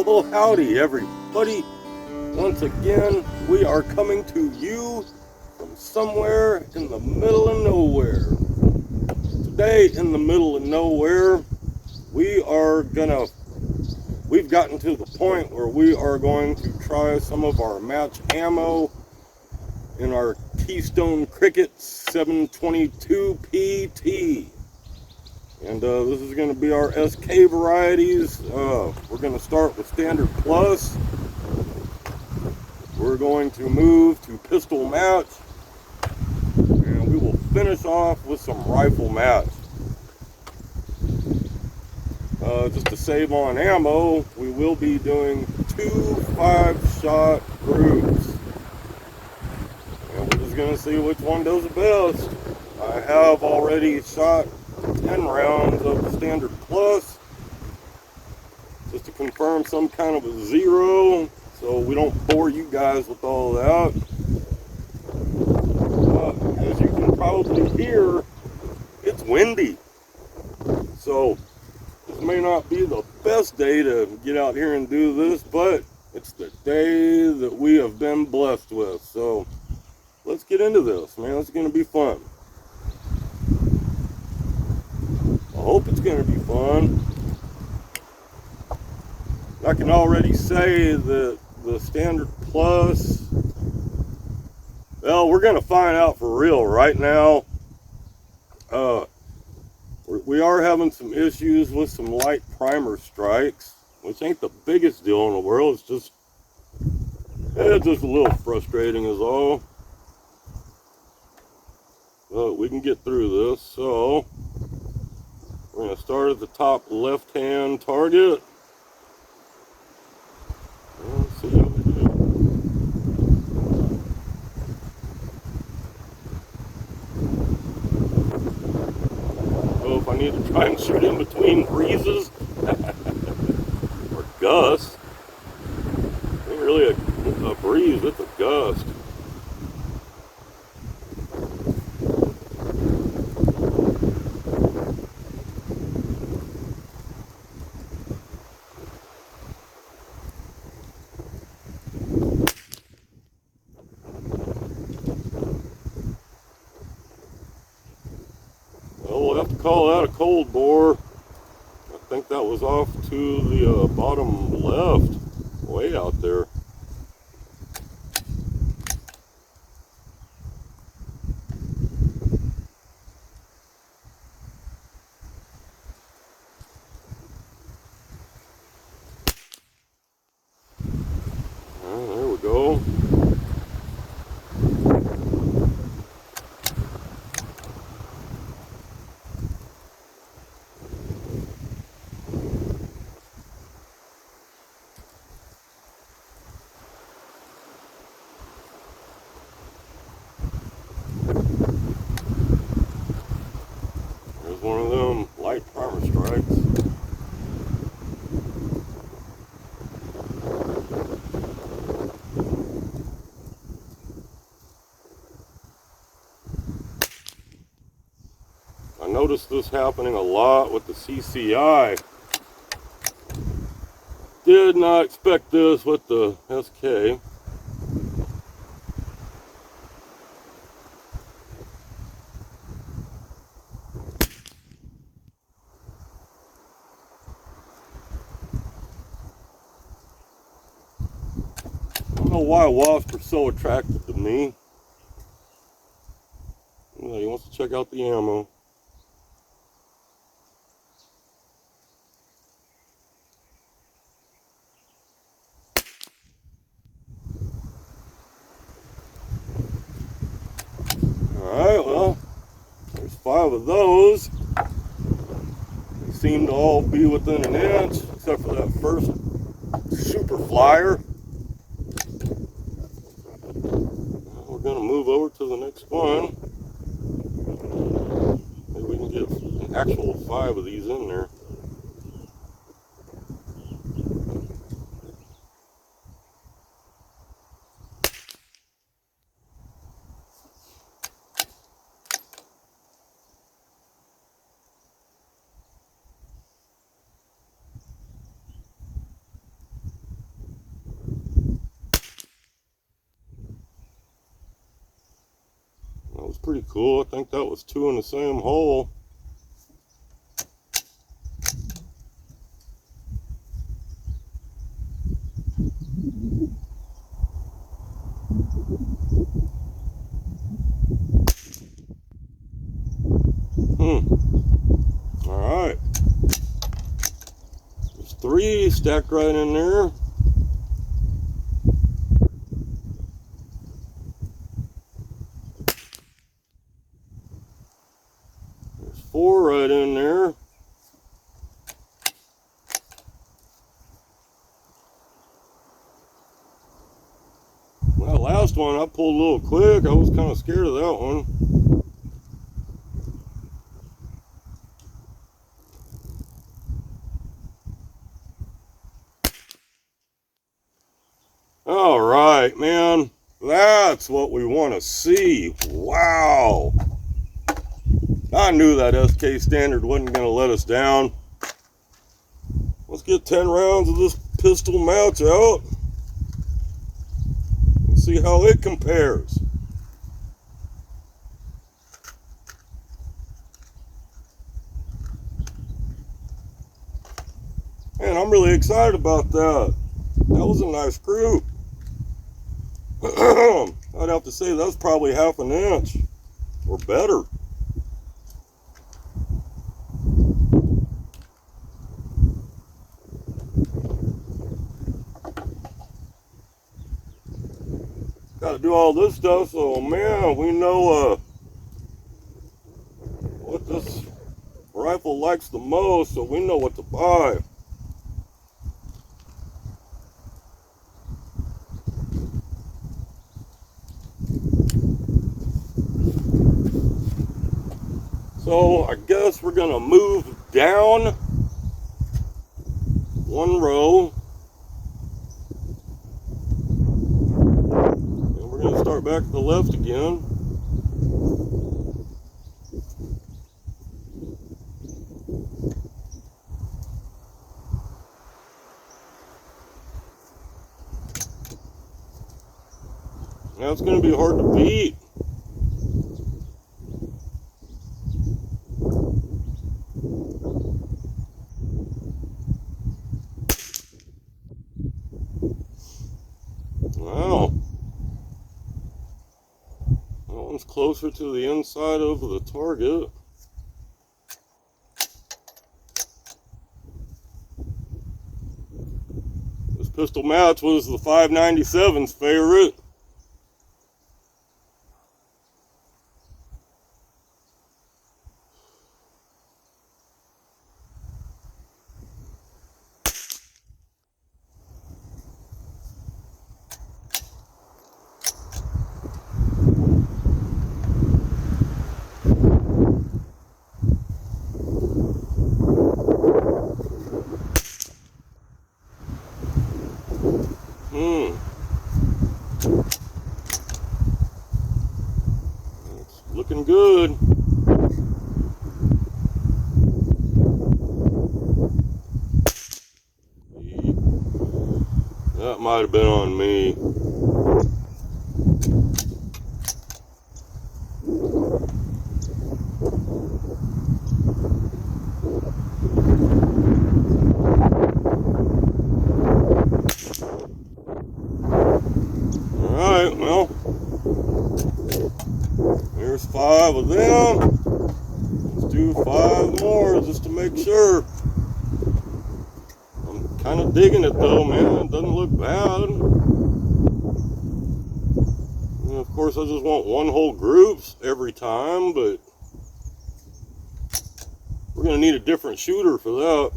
Well, howdy, everybody. Once again, we are coming to you from somewhere in the middle of nowhere. Today, in the middle of nowhere, we've gotten to the point where we are going to try some of our match ammo in our Keystone Cricket 722 PT. And this is going to be our SK varieties. We're going to start with Standard Plus. We're going to move to Pistol Match. And we will finish off with some Rifle Match. Just to save on ammo, we will be doing 2 5-shot groups. And we're just going to see which one does the best. I have already shot 10 rounds of the Standard Plus just to confirm some kind of a zero so we don't bore you guys with all that. As you can probably hear, it's windy, so this may not be the best day to get out here and do this, but it's the day that we have been blessed with. So let's get into this, man. It's going to be fun. I hope it's going to be fun. I can already say that the Standard Plus, well, we're going to find out for real right now. We are having some issues with some light primer strikes, which ain't the biggest deal in the world. It's just a little frustrating is all. But we can get through this. So we're going to start at the top left-hand target. Let's see how we do. Oh, if I need to try and shoot in between breezes or gusts. It ain't really a breeze, it's a gust. Well, we'll have to call that a cold bore. I think that was off to the bottom left, way out there. There we go. There's one of them light primer strikes. I noticed this happening a lot with the CCI. Did not expect this with the SK. I don't know why wasps are so attracted to me. He wants to check out the ammo. Alright, well, there's 5 of those. They seem to all be within an inch, except for that first super flyer. We're going to move over to the next one. Maybe we can get an actual 5 of these in there. was pretty cool. I think that was 2 in the same hole. Alright. There's 3 stacked right in there. There's 4 right in there. That last one I pulled a little quick. I was kind of scared of that one. All right, man. That's what we want to see. Wow. I knew that SK standard wasn't going to let us down. Let's get 10 rounds of this pistol match out and see how it compares. Man, I'm really excited about that. That was a nice group. I'd have to say that's probably half an inch or better. Got to do all this stuff, so man, we know what this rifle likes the most, so we know what to buy. So I guess we're gonna move down 1 row, and we're gonna start back to the left again. Now it's gonna be hard to beat. Wow. That one's closer to the inside of the target. This pistol match was the 597's favorite. It's looking good. That might have been on me. Alright, well, there's 5 of them. Let's do 5 more just to make sure. I'm kind of digging it though, man. It doesn't look bad. And of course, I just want 1 whole groups every time, but we're going to need a different shooter for that.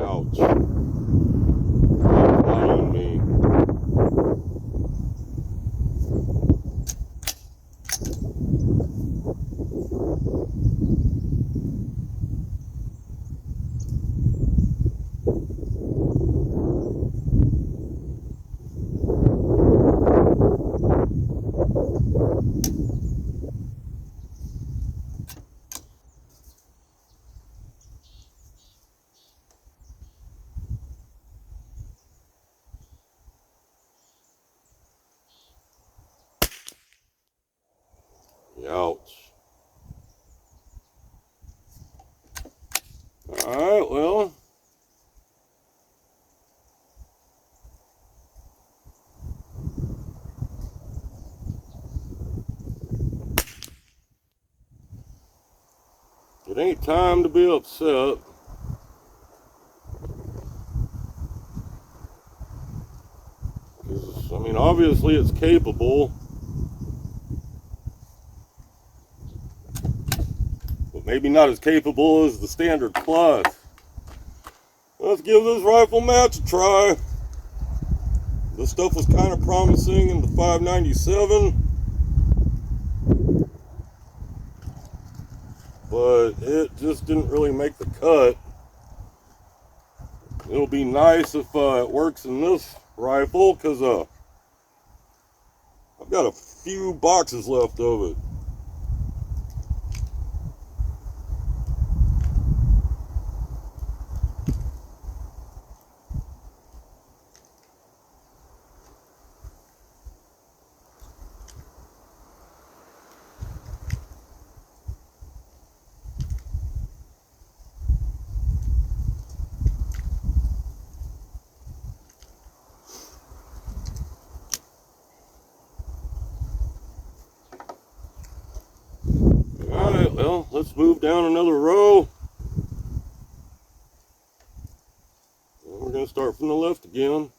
Ouch. Not on Ouch. Alright, well. It ain't time to be upset. I mean, obviously it's capable. But maybe not as capable as the standard plus. Let's give this rifle match a try. This stuff was kind of promising in the 597. But it just didn't really make the cut. It'll be nice if it works in this rifle, because I've got a few boxes left of it. Alright, well, let's move down another row. And we're going to start from the left again.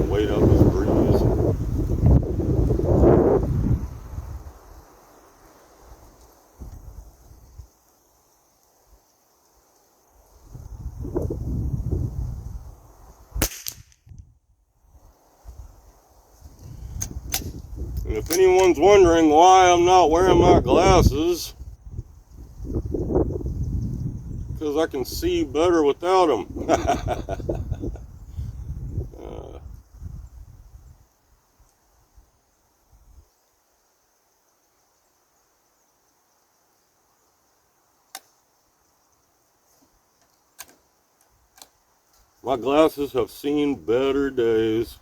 Wait out this breeze. And if anyone's wondering why I'm not wearing my glasses, because I can see better without them. My glasses have seen better days.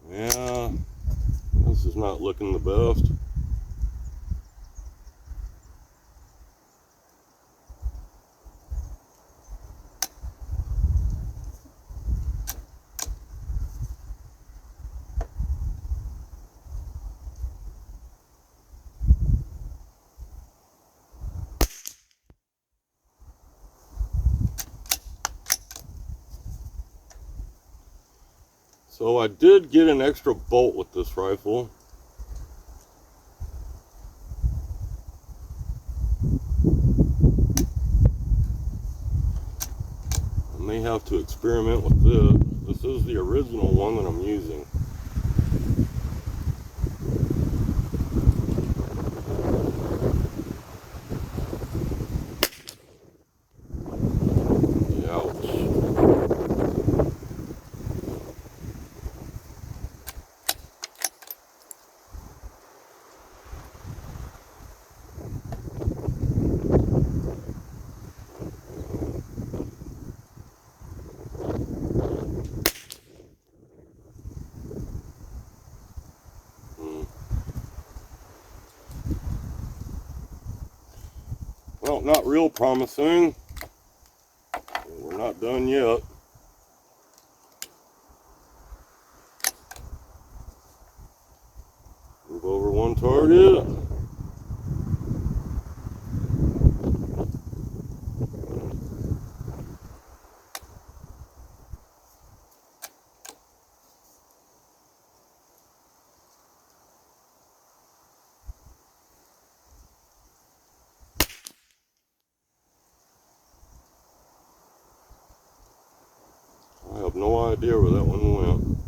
Yeah, this is not looking the best. So I did get an extra bolt with this rifle. I may have to experiment with this. This is the original one that I'm using. Well, not real promising. We're not done yet. Move over one target. I have no idea where that one went.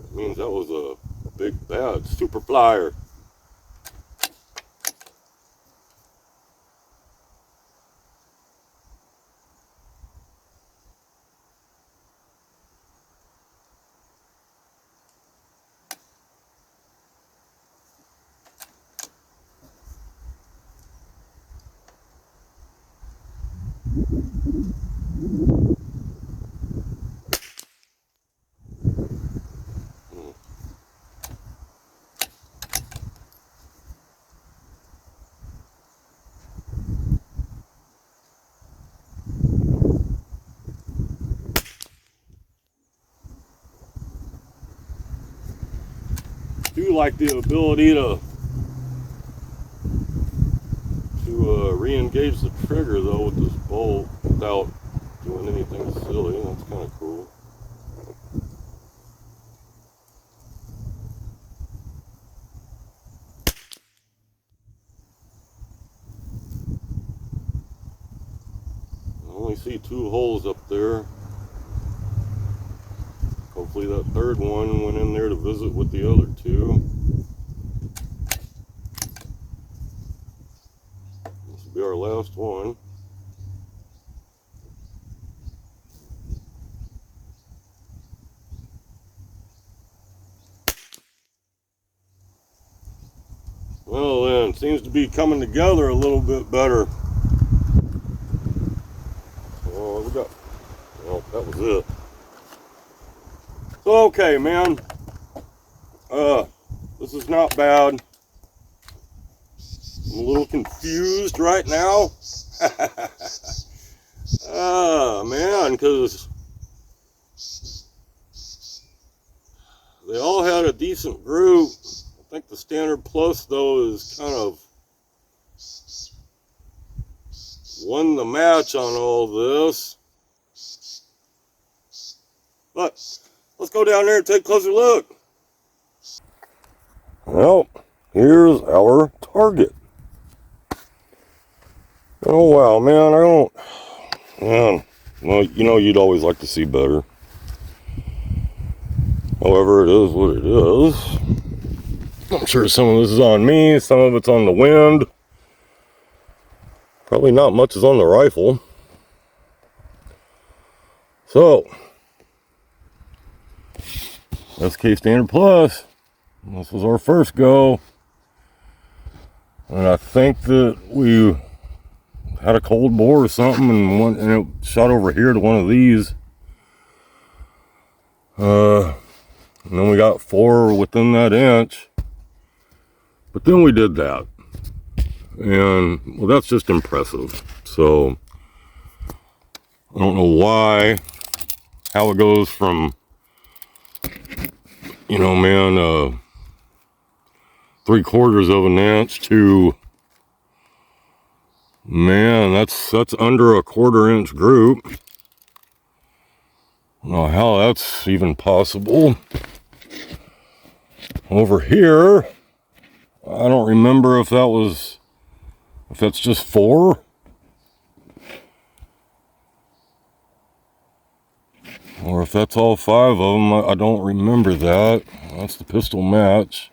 It means that was a big bad super flyer. Do like the ability to re-engage the trigger though with this bolt without doing anything silly. That's kind of cool. I only see 2 holes up there. Hopefully that third one went in there to visit with the other 2. This will be our last one. Well then, seems to be coming together a little bit better. Oh, we got, well, that was it. So, okay, man. This is not bad. I'm a little confused right now. Man, because they all had a decent group. I think the Standard Plus, though, is kind of won the match on all this. But let's go down there and take a closer look. Well, here's our target. Oh, wow, man, well, you know, you'd always like to see better. However, it is what it is. I'm sure some of this is on me, some of it's on the wind. Probably not much is on the rifle. So, that's Keystone Plus. This was our first go. And I think that we had a cold bore or something and it shot over here to one of these. And then we got 4 within that inch. But then we did that. And, well, that's just impressive. So, I don't know how it goes from, you know, man, 3/4 of an inch to, man, that's under a 1/4 inch group. I don't know how that's even possible. Over here, I don't remember if that's just 4. Or if that's all 5 of them. I don't remember that. That's the pistol match.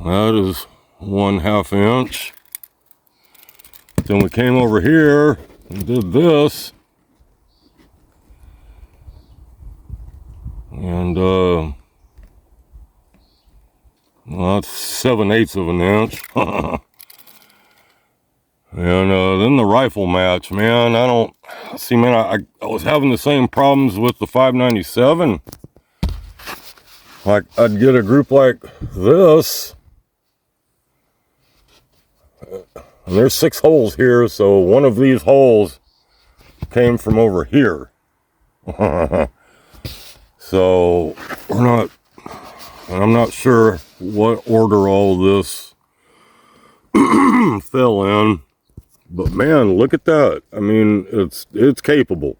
That is 1/2 inch. Then we came over here and did this. And, well, that's 7/8 of an inch. And then the rifle match, man, I was having the same problems with the 597. Like, I'd get a group like this. And there's 6 holes here, so one of these holes came from over here. So, I'm not sure what order all this fell in. But man, look at that. I mean, it's capable.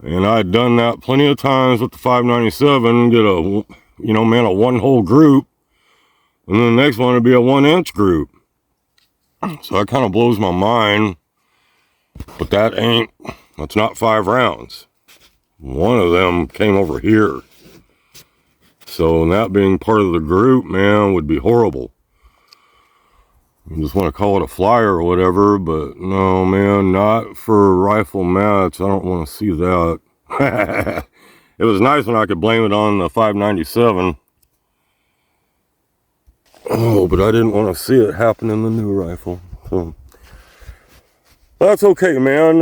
And I'd done that plenty of times with the 597, get a 1-hole group. And then the next one would be a 1-inch group. So that kind of blows my mind. But that's not 5 rounds. One of them came over here. So that being part of the group, man, would be horrible. You just want to call it a flyer or whatever, but no, man, not for a rifle match. I don't want to see that. It was nice when I could blame it on the 597. Oh, but I didn't want to see it happen in the new rifle. So, That's okay, man.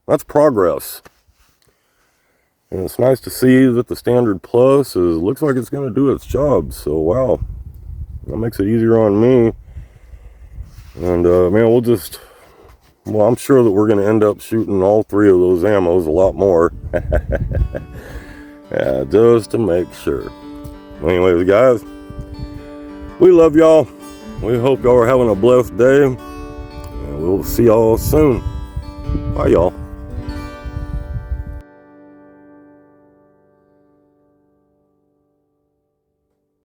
That's progress. And it's nice to see that the Standard Plus looks like it's going to do its job. So, wow, that makes it easier on me. And, man, well, I'm sure that we're going to end up shooting all three of those ammos, a lot more. Yeah, just to make sure. Anyways, guys, we love y'all. We hope y'all are having a blessed day. And we'll see y'all soon. Bye, y'all.